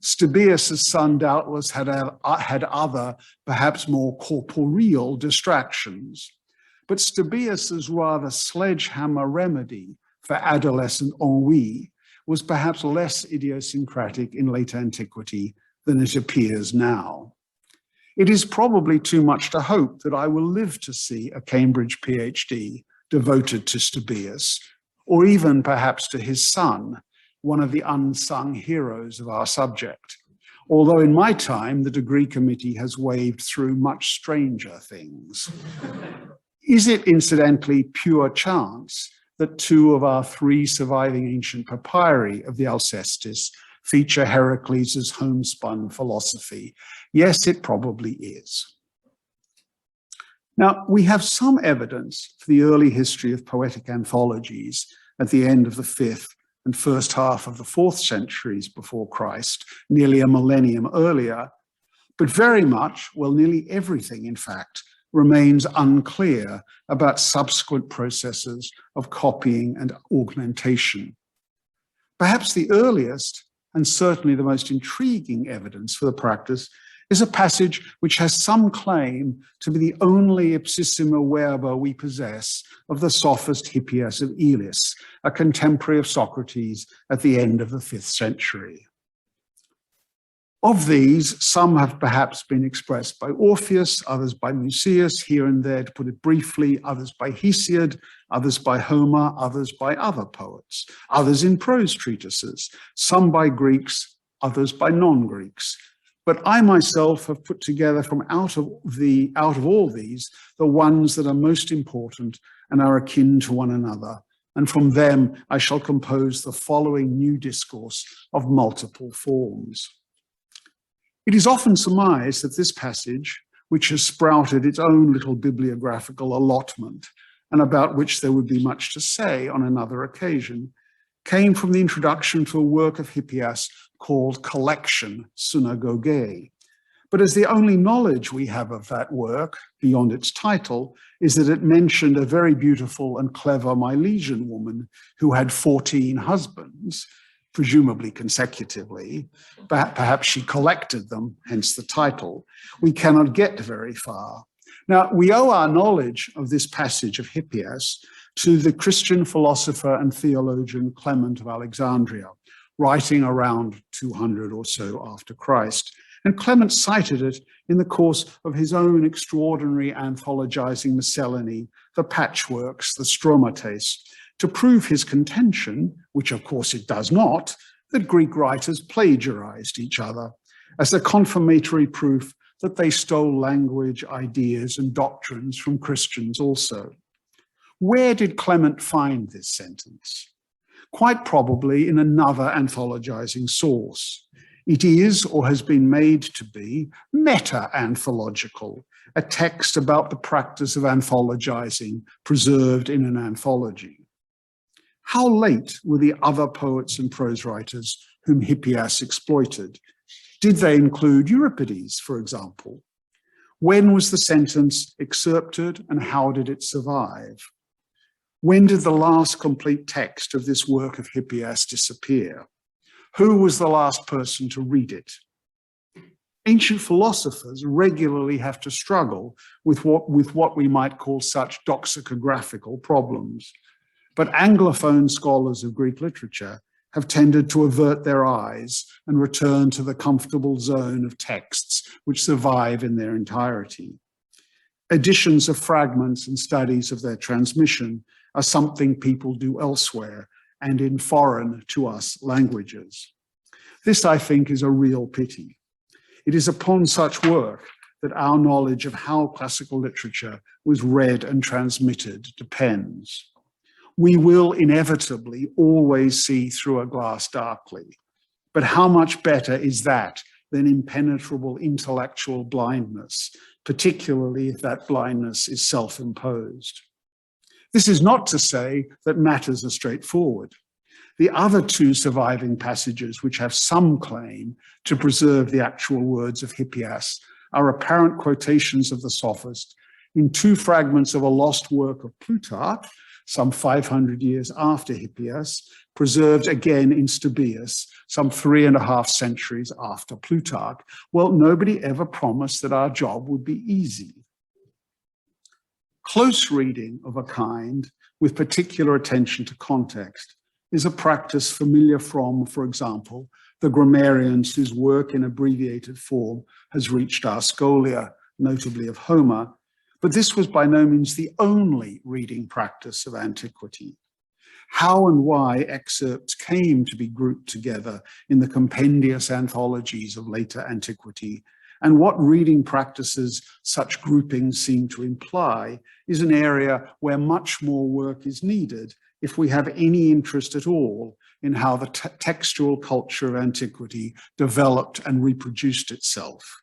Stobaeus' son doubtless had other, perhaps more corporeal distractions, but Stobaeus' rather sledgehammer remedy for adolescent ennui was perhaps less idiosyncratic in late antiquity than it appears now. It is probably too much to hope that I will live to see a Cambridge PhD devoted to Stobaeus, or even perhaps to his son, one of the unsung heroes of our subject. Although in my time, the degree committee has waved through much stranger things. Is it incidentally pure chance that 2 of our 3 surviving ancient papyri of the Alcestis feature Heracles' homespun philosophy? Yes, it probably is. Now, we have some evidence for the early history of poetic anthologies at the end of the 5th and first half of the 4th centuries before Christ, nearly a millennium earlier, but very much, well, nearly everything, in fact, remains unclear about subsequent processes of copying and augmentation. Perhaps the earliest and certainly the most intriguing evidence for the practice is a passage which has some claim to be the only ipsissima verba we possess of the sophist Hippias of Elis, a contemporary of Socrates at the end of the 5th century. Of these, some have perhaps been expressed by Orpheus, others by Musaeus, here and there, to put it briefly, others by Hesiod, others by Homer, others by other poets, others in prose treatises, some by Greeks, others by non-Greeks. But I myself have put together from out of all these, the ones that are most important and are akin to one another. And from them, I shall compose the following new discourse of multiple forms. It is often surmised that this passage, which has sprouted its own little bibliographical allotment, and about which there would be much to say on another occasion, came from the introduction to a work of Hippias called Collection Synagogae. But as the only knowledge we have of that work, beyond its title, is that it mentioned a very beautiful and clever Milesian woman who had 14 husbands, presumably consecutively. Perhaps she collected them, hence the title. We cannot get very far. Now, we owe our knowledge of this passage of Hippias to the Christian philosopher and theologian Clement of Alexandria, writing around 200 or so after Christ. And Clement cited it in the course of his own extraordinary anthologizing miscellany, the Patchworks, the Stromates, to prove his contention, which of course it does not, that Greek writers plagiarized each other, as a confirmatory proof that they stole language, ideas, and doctrines from Christians also. Where did Clement find this sentence? Quite probably in another anthologizing source. It is, or has been made to be, meta-anthological, a text about the practice of anthologizing preserved in an anthology. How late were the other poets and prose writers whom Hippias exploited? Did they include Euripides, for example? When was the sentence excerpted and how did it survive? When did the last complete text of this work of Hippias disappear? Who was the last person to read it? Ancient philosophers regularly have to struggle with what we might call such doxicographical problems. But Anglophone scholars of Greek literature have tended to avert their eyes and return to the comfortable zone of texts which survive in their entirety. Editions of fragments and studies of their transmission are something people do elsewhere and in foreign to us languages. This, I think, is a real pity. It is upon such work that our knowledge of how classical literature was read and transmitted depends. We will inevitably always see through a glass darkly, but how much better is that than impenetrable intellectual blindness, particularly if that blindness is self-imposed? This is not to say that matters are straightforward. The other two surviving passages which have some claim to preserve the actual words of Hippias are apparent quotations of the sophist in two fragments of a lost work of Plutarch, some 500 years after Hippias, preserved again in Stobaeus, some 3.5 centuries after Plutarch. Well, nobody ever promised that our job would be easy. Close reading of a kind, with particular attention to context, is a practice familiar from, for example, the grammarians whose work in abbreviated form has reached our scholia, notably of Homer, but this was by no means the only reading practice of antiquity. How and why excerpts came to be grouped together in the compendious anthologies of later antiquity, and what reading practices such groupings seem to imply, is an area where much more work is needed if we have any interest at all in how the textual culture of antiquity developed and reproduced itself.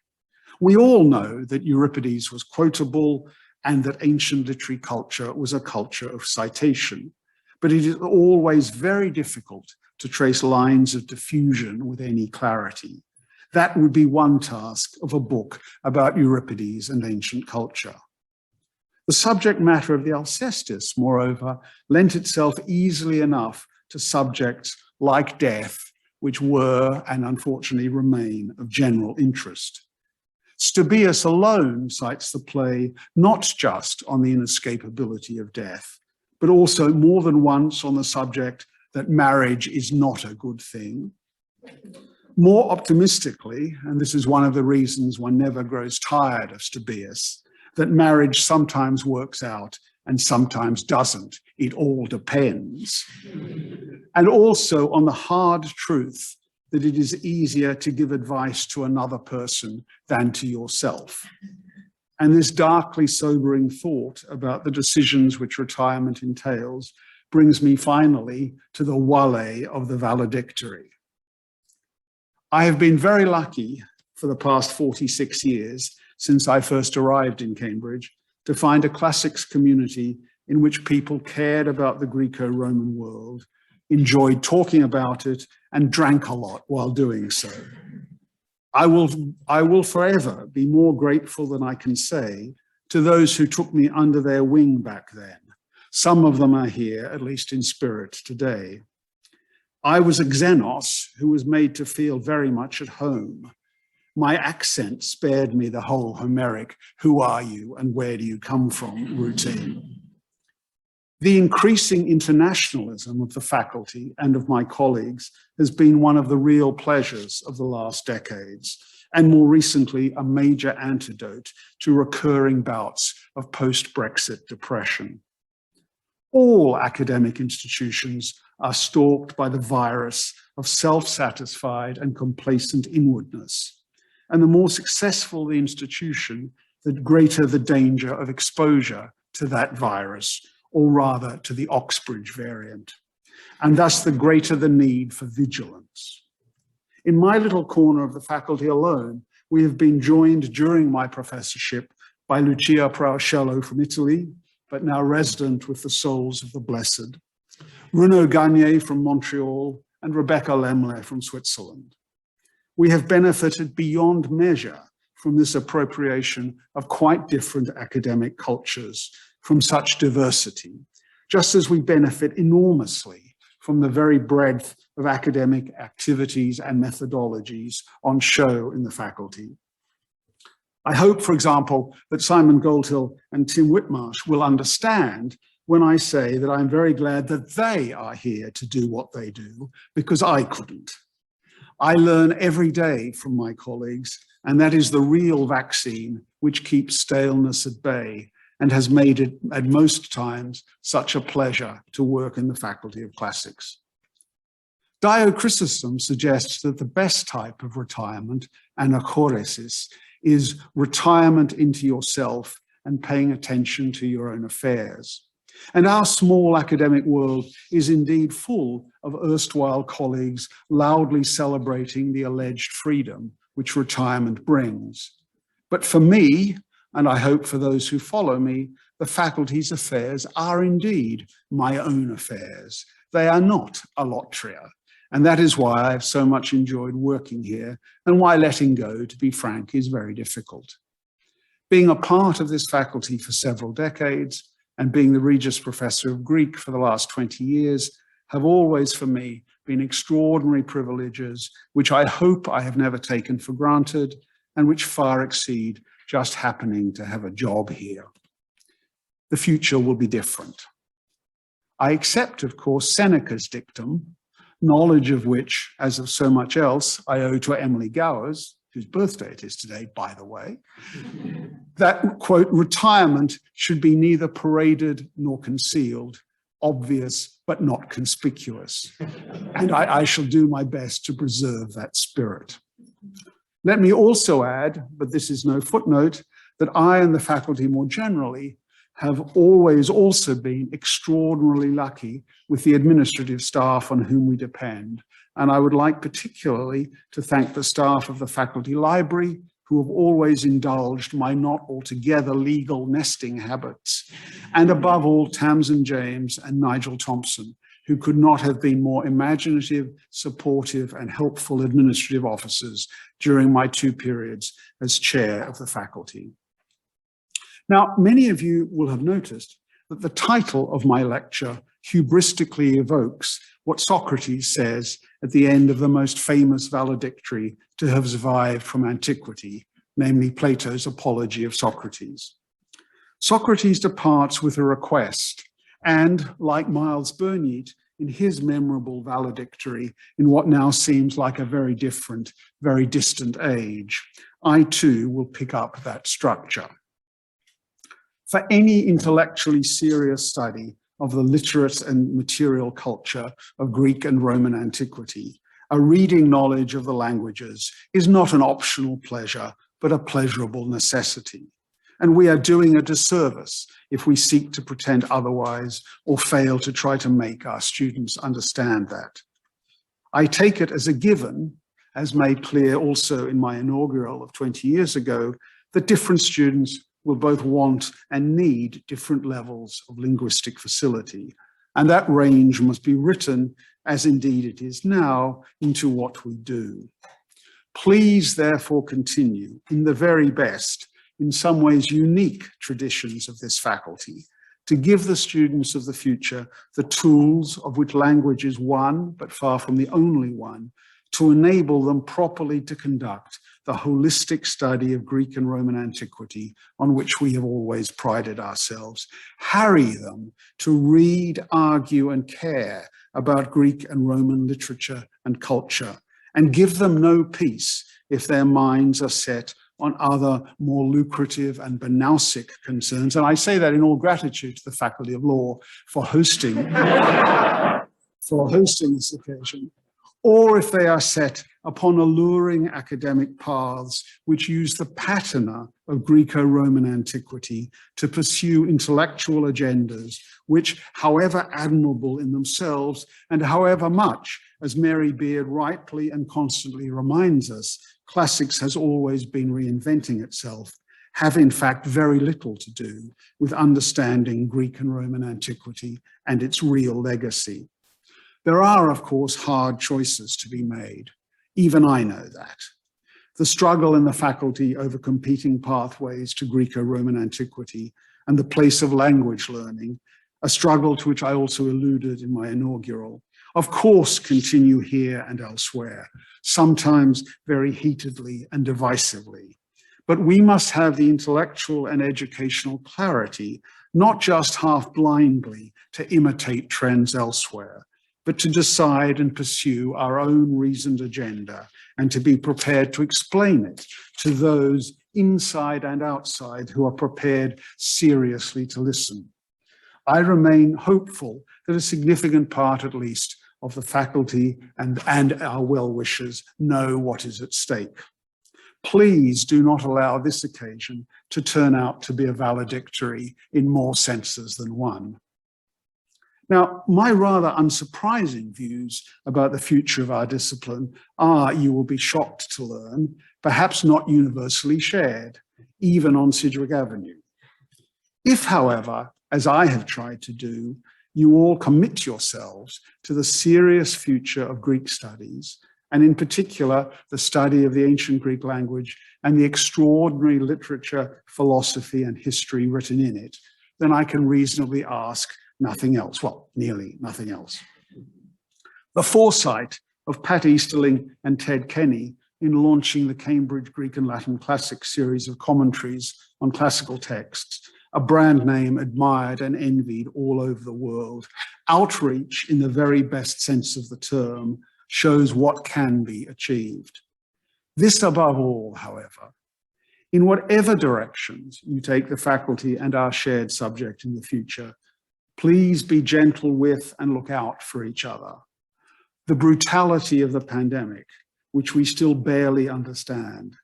We all know that Euripides was quotable and that ancient literary culture was a culture of citation, but it is always very difficult to trace lines of diffusion with any clarity. That would be one task of a book about Euripides and ancient culture. The subject matter of the Alcestis, moreover, lent itself easily enough to subjects like death, which were and unfortunately remain of general interest. Stobaeus alone cites the play not just on the inescapability of death, but also more than once on the subject that marriage is not a good thing. More optimistically, and this is one of the reasons one never grows tired of Stobaeus, that marriage sometimes works out and sometimes doesn't. It all depends. And also on the hard truth that it is easier to give advice to another person than to yourself. And this darkly sobering thought about the decisions which retirement entails brings me finally to the wale of the valedictory. I have been very lucky for the past 46 years since I first arrived in Cambridge to find a classics community in which people cared about the Greco-Roman world, enjoyed talking about it, and drank a lot while doing so. I will forever be more grateful than I can say to those who took me under their wing back then. Some of them are here, at least in spirit, today. I was a Xenos who was made to feel very much at home. My accent spared me the whole Homeric, who are you and where do you come from routine. The increasing internationalism of the faculty and of my colleagues has been one of the real pleasures of the last decades, and more recently, a major antidote to recurring bouts of post-Brexit depression. All academic institutions are stalked by the virus of self-satisfied and complacent inwardness. And the more successful the institution, the greater the danger of exposure to that virus, or rather to the Oxbridge variant, and thus the greater the need for vigilance. In my little corner of the faculty alone, we have been joined during my professorship by Lucia Prauscello from Italy, but now resident with the souls of the blessed, Bruno Gagné from Montreal, and Rebecca Lemle from Switzerland. We have benefited beyond measure from this appropriation of quite different academic cultures, from such diversity, just as we benefit enormously from the very breadth of academic activities and methodologies on show in the faculty. I hope, for example, that Simon Goldhill and Tim Whitmarsh will understand when I say that I'm very glad that they are here to do what they do, because I couldn't. I learn every day from my colleagues, and that is the real vaccine which keeps staleness at bay and has made it, at most times, such a pleasure to work in the Faculty of Classics. Dio Chrysostom suggests that the best type of retirement, anachoresis, is retirement into yourself and paying attention to your own affairs. And our small academic world is indeed full of erstwhile colleagues loudly celebrating the alleged freedom which retirement brings. But for me, and I hope for those who follow me, the faculty's affairs are indeed my own affairs. They are not a lotteria. And that is why I've so much enjoyed working here and why letting go, to be frank, is very difficult. Being a part of this faculty for several decades and being the Regius Professor of Greek for the last 20 years have always, for me, been extraordinary privileges, which I hope I have never taken for granted and which far exceed just happening to have a job here. The future will be different. I accept, of course, Seneca's dictum, knowledge of which, as of so much else, I owe to Emily Gowers, whose birthday it is today, by the way, that, quote, retirement should be neither paraded nor concealed, obvious but not conspicuous. And I shall do my best to preserve that spirit. Let me also add, but this is no footnote, that I and the faculty more generally have always also been extraordinarily lucky with the administrative staff on whom we depend. And I would like particularly to thank the staff of the faculty library, who have always indulged my not altogether legal nesting habits, and above all, Tamsin James and Nigel Thompson, who could not have been more imaginative, supportive, and helpful administrative officers during my 2 periods as chair of the faculty. Now, many of you will have noticed that the title of my lecture hubristically evokes what Socrates says at the end of the most famous valedictory to have survived from antiquity, namely Plato's Apology of Socrates. Socrates departs with a request, and like Miles Burnyeat in his memorable valedictory in what now seems like a very different, very distant age, I too will pick up that structure. For any intellectually serious study of the literate and material culture of Greek and Roman antiquity, a reading knowledge of the languages is not an optional pleasure, but a pleasurable necessity. And we are doing a disservice if we seek to pretend otherwise or fail to try to make our students understand that. I take it as a given, as made clear also in my inaugural of 20 years ago, that different students will both want and need different levels of linguistic facility. And that range must be written, as indeed it is now, into what we do. Please therefore continue in the very best, in some ways unique traditions of this faculty, to give the students of the future the tools of which language is one, but far from the only one, to enable them properly to conduct the holistic study of Greek and Roman antiquity on which we have always prided ourselves. Harry them to read, argue, and care about Greek and Roman literature and culture, and give them no peace if their minds are set on other more lucrative and banausic concerns. And I say that in all gratitude to the Faculty of Law for hosting, this occasion. Or if they are set upon alluring academic paths which use the patina of Greco-Roman antiquity to pursue intellectual agendas, which, however admirable in themselves, and however much, as Mary Beard rightly and constantly reminds us, classics has always been reinventing itself, have in fact very little to do with understanding Greek and Roman antiquity and its real legacy. There are, of course, hard choices to be made. Even I know that. The struggle in the faculty over competing pathways to Greco-Roman antiquity and the place of language learning, a struggle to which I also alluded in my inaugural. Of course, continue here and elsewhere, sometimes very heatedly and divisively. But we must have the intellectual and educational clarity, not just half blindly to imitate trends elsewhere, but to decide and pursue our own reasoned agenda and to be prepared to explain it to those inside and outside who are prepared seriously to listen. I remain hopeful that a significant part, at least, of the faculty and our well-wishers know what is at stake. Please do not allow this occasion to turn out to be a valedictory in more senses than one. Now, my rather unsurprising views about the future of our discipline are, you will be shocked to learn, perhaps not universally shared, even on Sidgwick Avenue. If, however, as I have tried to do, you all commit yourselves to the serious future of Greek studies, and in particular, the study of the ancient Greek language and the extraordinary literature, philosophy, and history written in it, then I can reasonably ask nothing else, well, nearly nothing else. The foresight of Pat Easterling and Ted Kenny in launching the Cambridge Greek and Latin Classics series of commentaries on classical texts, a brand name admired and envied all over the world, outreach in the very best sense of the term, shows what can be achieved. This above all, however, in whatever directions you take the faculty and our shared subject in the future, please be gentle with and look out for each other. The brutality of the pandemic, which we still barely understand,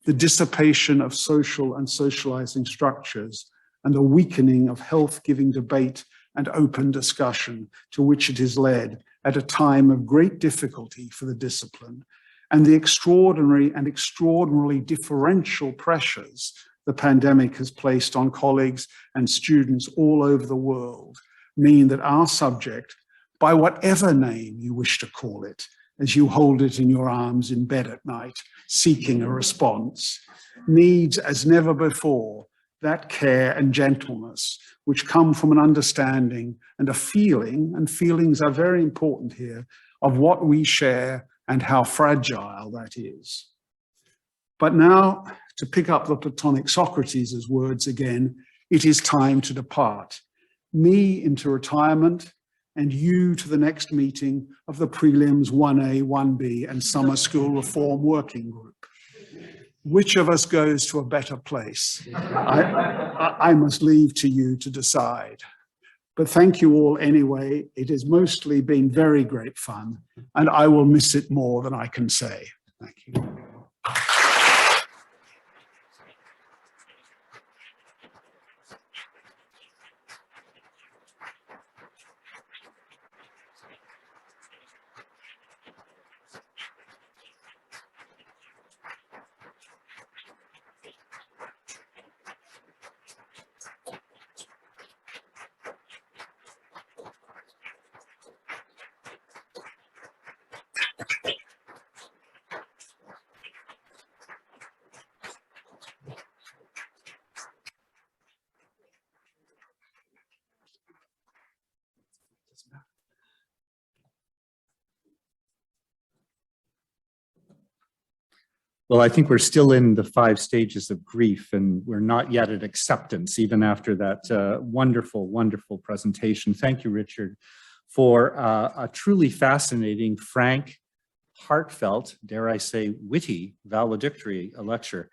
the dissipation of social and socializing structures, and the weakening of health-giving debate and open discussion to which it is led at a time of great difficulty for the discipline, and the extraordinary and extraordinarily differential pressures the pandemic has placed on colleagues and students all over the world, mean that our subject, by whatever name you wish to call it, as you hold it in your arms in bed at night, seeking a response, needs as never before that care and gentleness which come from an understanding and a feeling, and feelings are very important here, of what we share and how fragile that is. But now, to pick up the Platonic Socrates' words again, it is time to depart. Me into retirement, and you to the next meeting of the prelims 1A, 1B, and summer school reform working group. Which of us goes to a better place? I must leave to you to decide. But thank you all anyway. It has mostly been very great fun, and I will miss it more than I can say. Thank you. Well, I think we're still in the 5 stages of grief, and we're not yet at acceptance, even after that wonderful, wonderful presentation. Thank you, Richard, for a truly fascinating, frank, heartfelt, dare I say, witty valedictory lecture.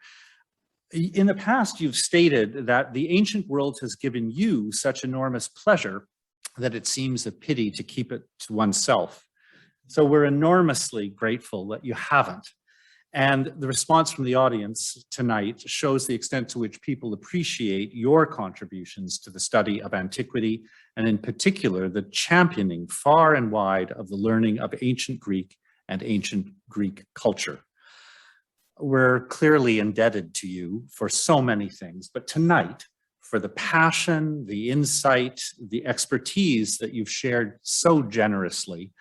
In the past, you've stated that the ancient world has given you such enormous pleasure that it seems a pity to keep it to oneself. So we're enormously grateful that you haven't. And the response from the audience tonight shows the extent to which people appreciate your contributions to the study of antiquity, and in particular, the championing far and wide of the learning of ancient Greek and ancient Greek culture. We're clearly indebted to you for so many things, but tonight, for the passion, the insight, the expertise that you've shared so generously,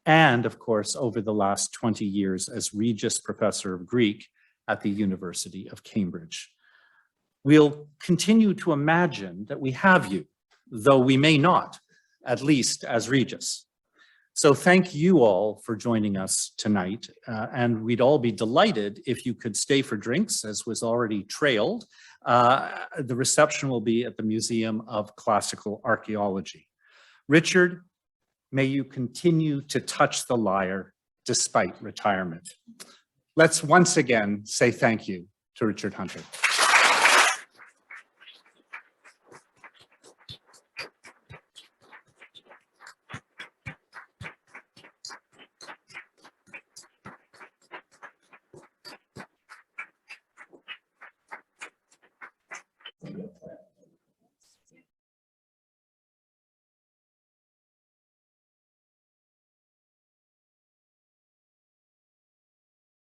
and of course, over the last 20 years as Regius Professor of Greek at the University of Cambridge. We'll continue to imagine that we have you though we may not, at least as Regius. So thank you all for joining us tonight, and we'd all be delighted if you could stay for drinks, as was already trailed. The reception will be at the Museum of Classical Archaeology. Richard, may you continue to touch the lyre despite retirement. Let's once again say thank you to Richard Hunter.